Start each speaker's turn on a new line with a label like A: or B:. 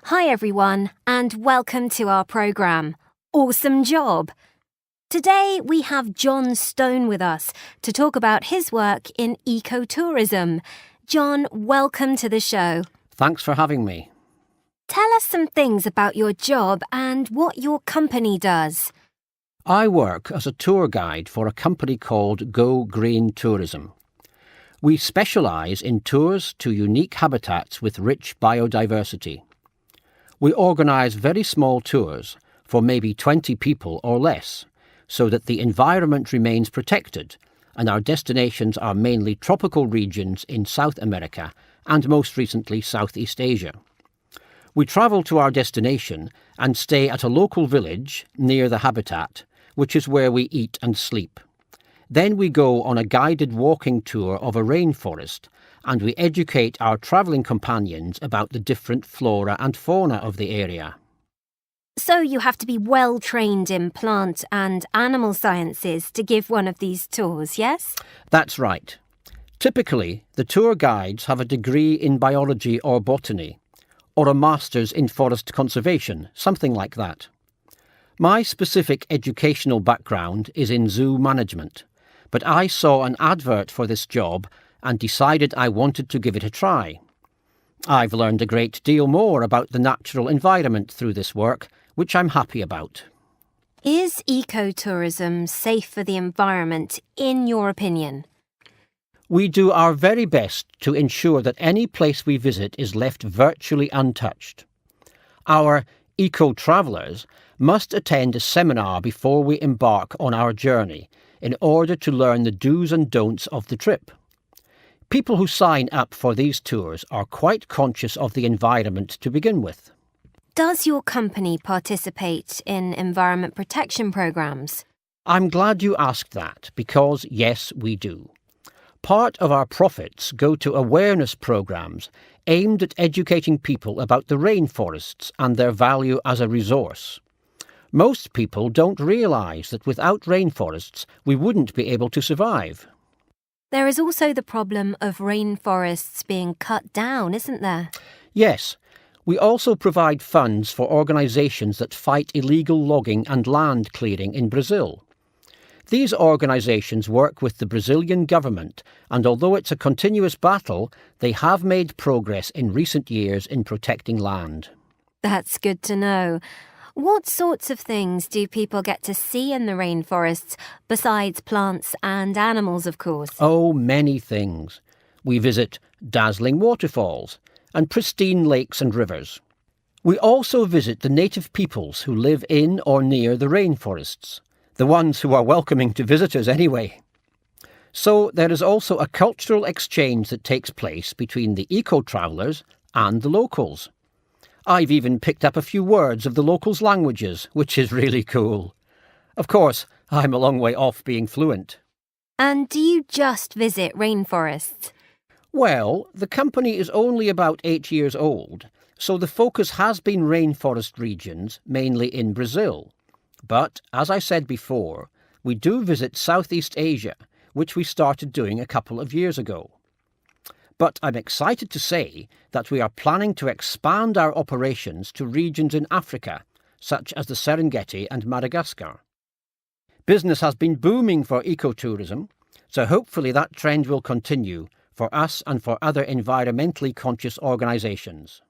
A: Hi everyone, and welcome to our programme. Awesome job! Today we have John Stone with us to talk about his work in ecotourism. John, welcome to the show.
B: Thanks for having me.
A: Tell us some things about your job and what your company does.
B: I work as a tour guide for a company called Go Green Tourism. We specialise in tours to unique habitats with rich biodiversity. We organise very small tours for maybe 20 people or less, so that the environment remains protected, and our destinations are mainly tropical regions in South America and most recently Southeast Asia. We travel to our destination and stay at a local village near the habitat, which is where we eat and sleep. Then we go on a guided walking tour of a rainforest, and we educate our travelling companions about the different flora and fauna of the area.
A: So you have to be well trained in plant and animal sciences to give one of these tours, yes?
B: That's right. Typically, the tour guides have a degree in biology or botany, or a master's in forest conservation, something like that. My specific educational background is in zoo management, but I saw an advert for this job and decided I wanted to give it a try. I've learned a great deal more about the natural environment through this work, which I'm happy about.
A: Is ecotourism safe for the environment, in your opinion?
B: We do our very best to ensure that any place we visit is left virtually untouched. Our eco-travellers must attend a seminar before we embark on our journey in order to learn the do's and don'ts of the trip. People who sign up for these tours are quite conscious of the environment to begin with.
A: Does your company participate in environment protection programmes?
B: I'm glad you asked that, because yes, we do. Part of our profits go to awareness programmes aimed at educating people about the rainforests and their value as a resource. Most people don't realise that without rainforests we wouldn't be able to survive.
A: There is also the problem of rainforests being cut down, isn't there?
B: Yes. We also provide funds for organisations that fight illegal logging and land clearing in Brazil. These organisations work with the Brazilian government, and although it's a continuous battle, they have made progress in recent years in protecting land.
A: That's good to know. What sorts of things do people get to see in the rainforests, besides plants and animals, of course?
B: Oh, many things. We visit dazzling waterfalls and pristine lakes and rivers. We also visit the native peoples who live in or near the rainforests, the ones who are welcoming to visitors anyway. So there is also a cultural exchange that takes place between the eco-travellers and the locals. I've even picked up a few words of the locals' languages, which is really cool. Of course, I'm a long way off being fluent.
A: And do you just visit rainforests?
B: Well, the company is only about 8 years old, so the focus has been rainforest regions, mainly in Brazil. But, as I said before, we do visit Southeast Asia, which we started doing a couple of years ago. But I'm excited to say that we are planning to expand our operations to regions in Africa, such as the Serengeti and Madagascar. Business has been booming for ecotourism, so hopefully that trend will continue for us and for other environmentally conscious organisations.